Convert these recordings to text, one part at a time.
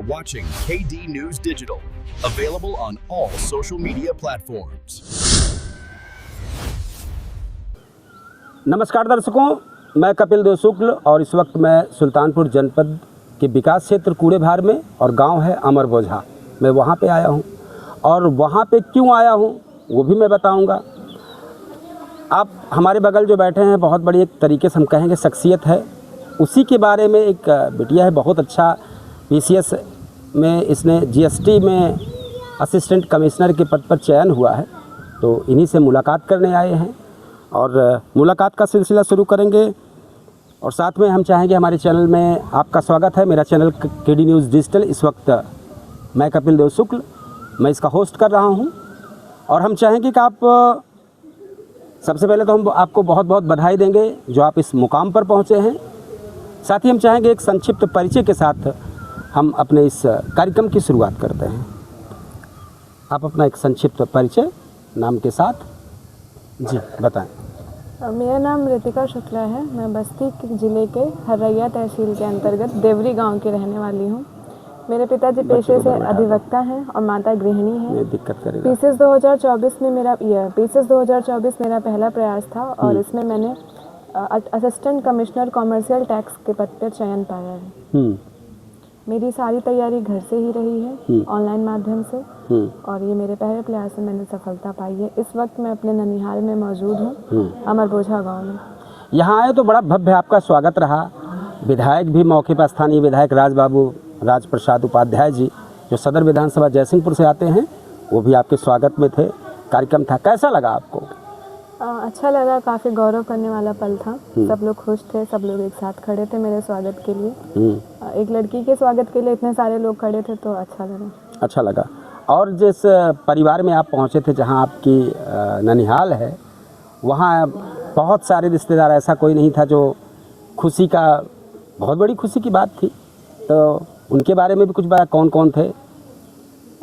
watching KD News Digital, available on all social media platforms. नमस्कार दर्शकों, मैं कपिल देव शुक्ल और इस वक्त मैं सुल्तानपुर जनपद के विकास क्षेत्र कूड़ेभार में और गांव है अमर बोझा, मैं वहां पे आया हूं और वहां पे क्यों आया हूं वो भी मैं बताऊंगा। आप हमारे बगल जो बैठे हैं बहुत बड़ी एक तरीके से हम कहेंगे शख्सियत है, उसी के बारे में एक बिटिया है, बहुत अच्छा पीसीएस में इसने जीएसटी में असिस्टेंट कमिश्नर के पद पर चयन हुआ है, तो इन्हीं से मुलाकात करने आए हैं और मुलाकात का सिलसिला शुरू करेंगे। और साथ में हम चाहेंगे हमारे चैनल में आपका स्वागत है। मेरा चैनल केडी न्यूज़ डिजिटल, इस वक्त मैं कपिल देव शुक्ल, मैं इसका होस्ट कर रहा हूं और हम चाहेंगे कि आप सबसे पहले तो हम आपको बहुत बहुत बधाई देंगे जो आप इस मुकाम पर पहुंचे हैं। साथ ही हम चाहेंगे एक संक्षिप्त परिचय के साथ हम अपने इस कार्यक्रम की शुरुआत करते हैं। आप अपना एक संक्षिप्त परिचय नाम के साथ जी बताएं। मेरा नाम रितिका शुक्ला है। मैं बस्ती ज़िले के हरैया तहसील के अंतर्गत देवरी गांव की रहने वाली हूं। मेरे पिताजी पेशे से अधिवक्ता हैं और माता गृहिणी हैं। पीसीएस 2024 में मेरा पहला प्रयास था और इसमें मैंने असिस्टेंट कमिश्नर कॉमर्शियल टैक्स के पद पर चयन पाया है। मेरी सारी तैयारी घर से ही रही है, ऑनलाइन माध्यम से, और ये मेरे पहले प्रयास में मैंने सफलता पाई है। इस वक्त मैं अपने ननिहाल में मौजूद हूँ, अमर बोझा गाँव में। यहाँ आए तो बड़ा भव्य आपका स्वागत रहा। विधायक भी मौके पर, स्थानीय विधायक राज प्रसाद उपाध्याय जी जो सदर विधानसभा जयसिंहपुर से आते हैं, वो भी आपके स्वागत में थे। कार्यक्रम था, कैसा लगा आपको? अच्छा लगा, काफ़ी गौरव करने वाला पल था। सब लोग खुश थे, सब लोग एक साथ खड़े थे मेरे स्वागत के लिए। एक लड़की के स्वागत के लिए इतने सारे लोग खड़े थे तो अच्छा लगा। और जिस परिवार में आप पहुंचे थे, जहां आपकी ननिहाल है, वहां बहुत सारे रिश्तेदार, ऐसा कोई नहीं था जो खुशी का, बहुत बड़ी खुशी की बात थी, तो उनके बारे में भी कुछ बता, कौन कौन थे?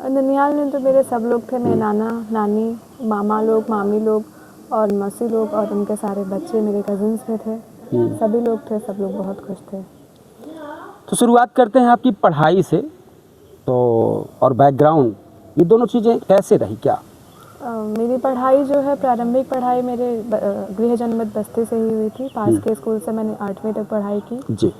ननिहाल में तो मेरे सब लोग थे, मेरे नाना नानी, मामा लोग, मामी लोग और मौसी लोग और उनके सारे बच्चे मेरे कजिन्स में थे। सभी लोग थे, सब लोग बहुत खुश थे। तो शुरुआत करते हैं आपकी पढ़ाई से, तो और बैकग्राउंड, ये दोनों चीज़ें कैसे रही क्या? मेरी पढ़ाई जो है, प्रारंभिक पढ़ाई मेरे गृह जनपद बस्ती से ही हुई थी। पास के स्कूल से मैंने 8वीं तक पढ़ाई की जी।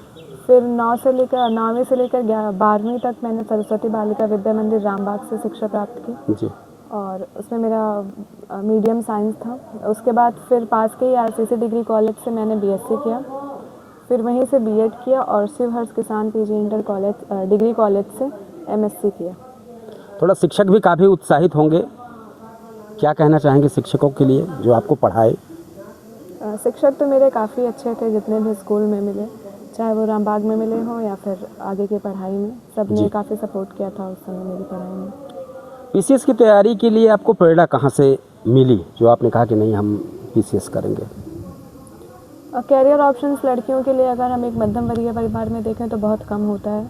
फिर 9वीं से लेकर 12वीं तक मैंने सरस्वती बालिका विद्या मंदिर रामबाग से शिक्षा प्राप्त की जी। और उसमें मेरा मीडियम साइंस था। उसके बाद फिर पास के आरसीसी डिग्री कॉलेज से मैंने बीएससी किया, फिर वहीं से बीएड किया और शिवहर्ष किसान PG inter college degree college से एमएससी किया। थोड़ा शिक्षक भी काफ़ी उत्साहित होंगे, क्या कहना चाहेंगे शिक्षकों के लिए जो आपको पढ़ाए? शिक्षक तो मेरे काफ़ी अच्छे थे, जितने भी स्कूल में मिले, चाहे वो रामबाग में मिले हो या फिर आगे की पढ़ाई में, सब ने काफ़ी सपोर्ट किया था उस समय मेरी पढ़ाई में। पीसीएस की तैयारी के लिए आपको प्रेरणा कहाँ से मिली जो आपने कहा कि नहीं हम पीसीएस करेंगे? कैरियर ऑप्शंस लड़कियों के लिए अगर हम एक मध्यम वर्गीय परिवार में देखें तो बहुत कम होता है।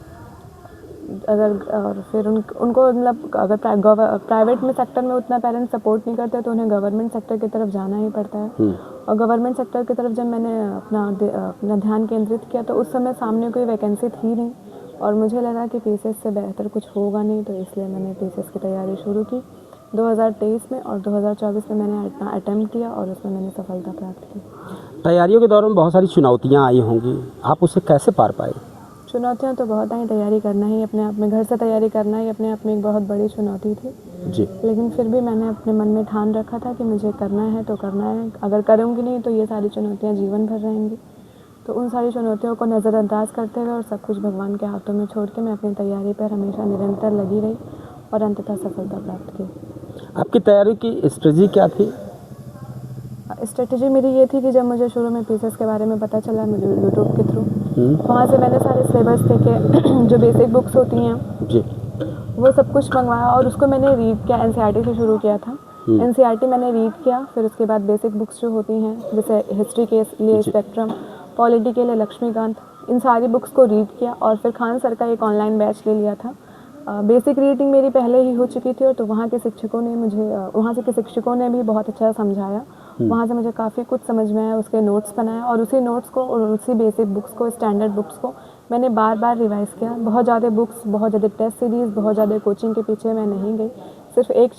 और फिर उनको मतलब अगर प्राइवेट में सेक्टर में उतना पेरेंट्स सपोर्ट नहीं करते तो उन्हें गवर्नमेंट सेक्टर की तरफ जाना ही पड़ता है। और गवर्नमेंट सेक्टर की तरफ जब मैंने अपना ध्यान केंद्रित किया तो उस समय सामने कोई वैकेंसी थी नहीं और मुझे लगा कि पीसीएस से बेहतर कुछ होगा नहीं, तो इसलिए मैंने पीसीएस की तैयारी शुरू की 2023 में और 2024 में मैंने अटेम्प्ट किया और उसमें मैंने सफलता प्राप्त की। तैयारियों के दौरान बहुत सारी चुनौतियाँ आई होंगी, आप उसे कैसे पार पाए? चुनौतियाँ तो बहुत आई, तैयारी करना ही अपने आप में, घर से तैयारी करना ही अपने आप में एक बहुत बड़ी चुनौती थी जी। लेकिन फिर भी मैंने अपने मन में ठान रखा था कि मुझे करना है तो करना है, अगर करूँगी नहीं तो ये सारी चुनौतियाँ जीवन भर रहेंगी। तो उन सारी चुनौतियों को नज़रअंदाज करते हुए और सब कुछ भगवान के हाथों में छोड़ के मैं अपनी तैयारी पर हमेशा निरंतर लगी रही और अंततः सफलता प्राप्त की। आपकी तैयारी की स्ट्रेटजी क्या थी? स्ट्रेटजी मेरी ये थी कि जब मुझे शुरू में पीसीएस के बारे में पता चला, मुझे यूट्यूब के थ्रू वहाँ से मैंने सारे सिलेबस देखे, जो बेसिक बुक्स होती हैं जी, वो सब कुछ मंगवाया और उसको मैंने रीड किया। एनसीईआरटी से शुरू किया था, एनसीईआरटी मैंने रीड किया, फिर उसके बाद बेसिक बुक्स जो होती हैं जैसे हिस्ट्री के लिए स्पेक्ट्रम, पॉलिटी के लिए लक्ष्मीकांत, इन सारी बुक्स को रीड किया और फिर खान सर का एक ऑनलाइन बैच ले लिया था। बेसिक रीडिंग मेरी पहले ही हो चुकी थी और तो वहाँ के शिक्षकों ने भी बहुत अच्छा समझाया। वहाँ से मुझे काफ़ी कुछ समझ में आया, उसके नोट्स बनाए और उसी नोट्स को और उसी बेसिक बुक्स को, स्टैंडर्ड बुक्स को मैंने बार बार रिवाइज़ किया, बहुत ज़्यादा बुक्स, बहुत ज़्यादा टेस्ट सीरीज़, बहुत ज़्यादा कोचिंग के पीछे मैं नहीं गई। सिर्फ एक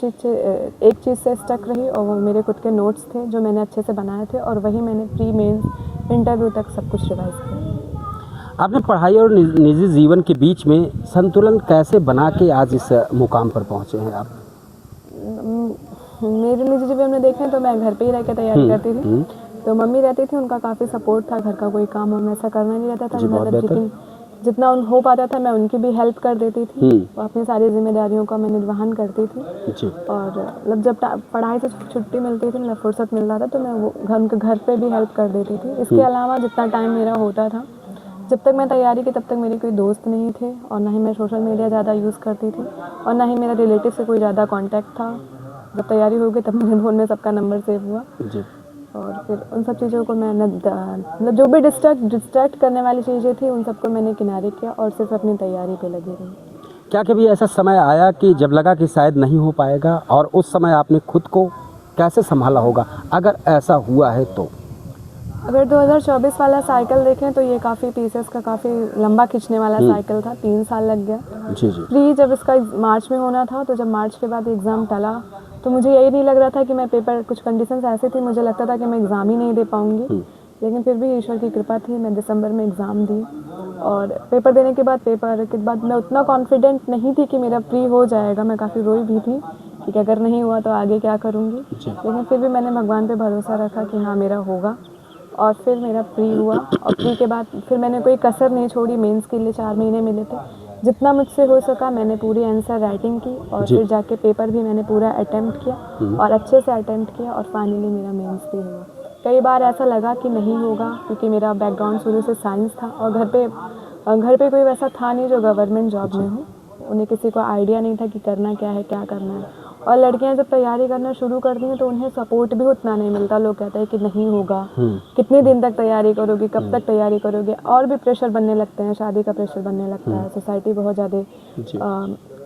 चीज़ से स्टक रही और वो मेरे खुद के नोट्स थे जो मैंने अच्छे से बनाए थे, और वही मैंने प्री मेंस इंटरव्यू तक सब कुछ रिवाइज़ किया। आपने पढ़ाई और निजी जीवन के बीच में संतुलन कैसे बना के आज इस मुकाम पर पहुँचे हैं आप? मेरे निजी जीवन में देखें तो मैं घर पे ही रह के तैयारी करती थी। तो मम्मी रहती थी, उनका काफ़ी सपोर्ट था, घर का कोई काम हम ऐसा करना नहीं रहता था, लेकिन जितना हो पाता था मैं उनकी भी हेल्प कर देती थी। अपनी सारी जिम्मेदारियों का मैं निर्वहन करती थी। और मतलब जब पढ़ाई से छुट्टी मिलती थी, मतलब फुर्सत मिल रहा था, तो मैं वो उनके घर पे भी हेल्प कर देती थी। इसके अलावा जितना टाइम मेरा होता था, जब तक मैं तैयारी की तब तक मेरे कोई दोस्त नहीं थे, और ना ही मैं सोशल मीडिया ज़्यादा यूज़ करती थी, और ना ही मेरा रिलेटिव से कोई ज़्यादा कॉन्टैक्ट था। जब तैयारी हो गई तब मेरे फ़ोन में सबका नंबर सेव हुआ जी। और फिर उन सब चीज़ों को मैं मतलब जो भी डिस्ट्रैक्ट करने वाली चीज़ें थी उन सबको मैंने किनारे किया और सिर्फ अपनी तैयारी पे लगी रही। क्या कभी ऐसा समय आया कि जब लगा कि शायद नहीं हो पाएगा, और उस समय आपने खुद को कैसे संभाला होगा, अगर ऐसा हुआ है तो? अगर 2024 वाला साइकिल देखें तो ये काफ़ी पीसेस का काफ़ी लंबा खींचने वाला साइकिल था, 3 साल लग गया जी जी। प्री जब इसका मार्च में होना था, तो जब मार्च के बाद एग्ज़ाम टला तो मुझे यही नहीं लग रहा था कि मैं पेपर, कुछ कंडीशंस ऐसी थी, मुझे लगता था कि मैं एग्ज़ाम ही नहीं दे पाऊँगी, लेकिन फिर भी ईश्वर की कृपा थी, मैं दिसंबर में एग्ज़ाम दी। और पेपर देने के बाद मैं उतना कॉन्फिडेंट नहीं थी कि मेरा प्री हो जाएगा। मैं काफ़ी रोई भी थी कि अगर नहीं हुआ तो आगे क्या करूँगी, लेकिन फिर भी मैंने भगवान पे भरोसा रखा कि हाँ मेरा होगा, और फिर मेरा प्री हुआ। और प्री के बाद फिर मैंने कोई कसर नहीं छोड़ी, मेंस के लिए 4 महीने मिले थे, जितना मुझसे हो सका मैंने पूरी आंसर राइटिंग की, और फिर जाके पेपर भी मैंने पूरा अटेम्प्ट किया और अच्छे से अटेम्प्ट किया, और फाइनली मेरा मेंस भी हुआ। कई बार ऐसा लगा कि नहीं होगा, क्योंकि मेरा बैकग्राउंड शुरू से साइंस था, और घर पे कोई वैसा था नहीं जो गवर्नमेंट जॉब में हो, उन्हें किसी को आइडिया नहीं था कि करना क्या है, क्या करना है। और लड़कियां जब तैयारी करना शुरू करती हैं तो उन्हें सपोर्ट भी उतना नहीं मिलता। लोग कहते हैं कि नहीं होगा, कितने दिन तक तैयारी करोगे, कब तक तैयारी करोगे, और भी प्रेशर बनने लगते हैं, शादी का प्रेशर बनने लगता है, सोसाइटी बहुत ज़्यादा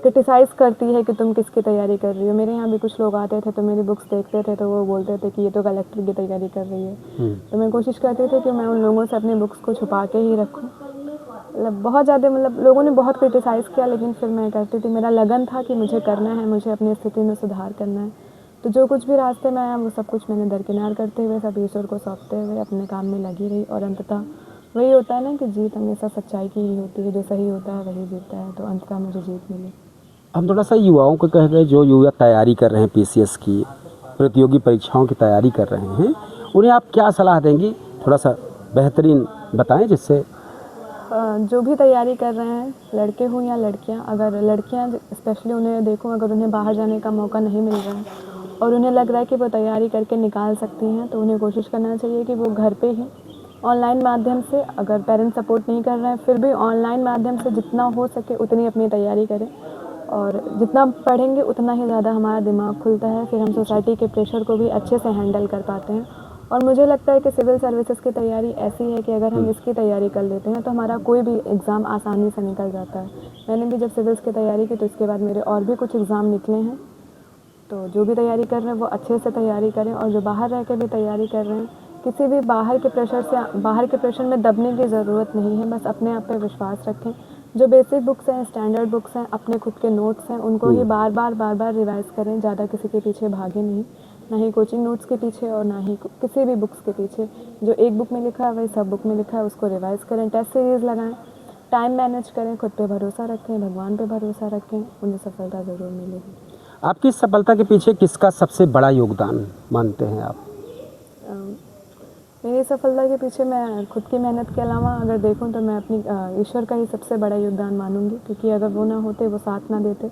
क्रिटिसाइज़ करती है कि तुम किसकी तैयारी कर रही हो। मेरे यहाँ भी कुछ लोग आते थे तो मेरी बुक्स देखते थे तो वो बोलते थे कि ये तो कलेक्टर की तैयारी कर रही है। तो मैं कोशिश करती थी कि मैं उन लोगों से अपनी बुक्स को छुपा के ही रखूँ। मतलब बहुत ज़्यादा, मतलब लोगों ने बहुत क्रिटिसाइज़ किया, लेकिन फिर मैं करती थी, मेरा लगन था कि मुझे करना है, मुझे अपनी स्थिति में सुधार करना है। तो जो कुछ भी रास्ते में आया वो सब कुछ मैंने दरकिनार करते हुए, सब ईश्वर को सौंपते हुए अपने काम में लगी रही, और अंततः वही होता है ना कि जीत हमेशा सच्चाई की ही होती है, जो सही होता है वही जीतता है, तो अंततः मुझे जीत मिली। हम थोड़ा सा युवाओं को कह गए, जो युवा तैयारी कर रहे हैं, पीसीएस की प्रतियोगी परीक्षाओं की तैयारी कर रहे हैं, उन्हें आप क्या सलाह देंगी? थोड़ा सा बेहतरीन बताएं, जिससे जो भी तैयारी कर रहे हैं, लड़के हों या लड़कियां, अगर लड़कियां स्पेशली उन्हें देखो, अगर उन्हें बाहर जाने का मौका नहीं मिल रहा है और उन्हें लग रहा है कि वो तैयारी करके निकाल सकती हैं, तो उन्हें कोशिश करना चाहिए कि वो घर पे ही ऑनलाइन माध्यम से, अगर पेरेंट्स सपोर्ट नहीं कर रहे हैं फिर भी ऑनलाइन माध्यम से जितना हो सके उतनी अपनी तैयारी करें, और जितना पढ़ेंगे उतना ही ज़्यादा हमारा दिमाग खुलता है, फिर हम सोसाइटी के प्रेशर को भी अच्छे से हैंडल कर पाते हैं। और मुझे लगता है कि सिविल सर्विसेज की तैयारी ऐसी है कि अगर हम इसकी तैयारी कर लेते हैं तो हमारा कोई भी एग्ज़ाम आसानी से निकल जाता है। मैंने भी जब सिविल्स की तैयारी की तो इसके बाद मेरे और भी कुछ एग्ज़ाम निकले हैं। तो जो भी तैयारी कर रहे हैं वो अच्छे से तैयारी करें, और जो बाहर रह के भी तैयारी कर रहे हैं, किसी भी बाहर के प्रेशर में दबने की ज़रूरत नहीं है, बस अपने आप पे विश्वास रखें। जो बेसिक बुक्स हैं, स्टैंडर्ड बुक्स हैं, अपने खुद के नोट्स हैं, उनको ही बार बार रिवाइज़ करें, ज़्यादा किसी के पीछे भागे नहीं, ना ही कोचिंग नोट्स के पीछे और ना ही किसी भी बुक्स के पीछे। जो एक बुक में लिखा है वही सब बुक में लिखा है, उसको रिवाइज़ करें, टेस्ट सीरीज़ लगाएं, टाइम मैनेज करें, खुद पे भरोसा रखें, भगवान पे भरोसा रखें, उन्हें सफलता ज़रूर मिलेगी। आपकी सफलता के पीछे किसका सबसे बड़ा योगदान मानते हैं आप? मेरी सफलता के पीछे मैं खुद की मेहनत के अलावा अगर देखूं तो मैं अपनी ईश्वर का ही सबसे बड़ा योगदान मानूंगी, क्योंकि अगर वो ना होते, वो साथ ना देते,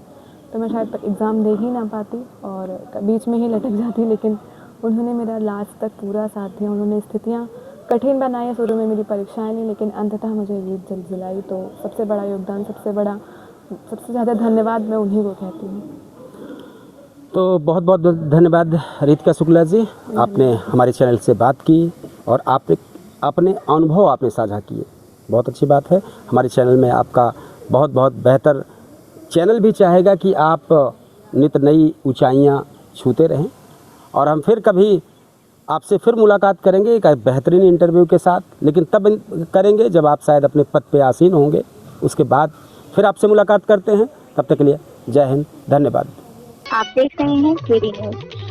तो मैं शायद एग्ज़ाम दे ही ना पाती और बीच में ही लटक जाती। लेकिन उन्होंने मेरा लास्ट तक पूरा साथ दिया, उन्होंने स्थितियाँ कठिन बनाई, शुरू में मेरी परीक्षाएं ली, लेकिन अंततः मुझे जीत दिलाई। तो सबसे बड़ा योगदान, सबसे ज़्यादा धन्यवाद मैं उन्हीं को कहती हूँ। तो बहुत बहुत धन्यवाद रितिका शुक्ला जी, आपने हमारे चैनल से बात की और आपने अपने अनुभव आपने साझा किए, बहुत अच्छी बात है। हमारे चैनल में आपका बहुत बहुत बेहतर चैनल भी चाहेगा कि आप नित नई ऊंचाइयां छूते रहें, और हम फिर कभी आपसे फिर मुलाकात करेंगे एक बेहतरीन इंटरव्यू के साथ, लेकिन तब करेंगे जब आप शायद अपने पद पे आसीन होंगे। उसके बाद फिर आपसे मुलाकात करते हैं। तब तक के लिए जय हिंद, धन्यवाद। आप देख रहे हैं केडी न्यूज़।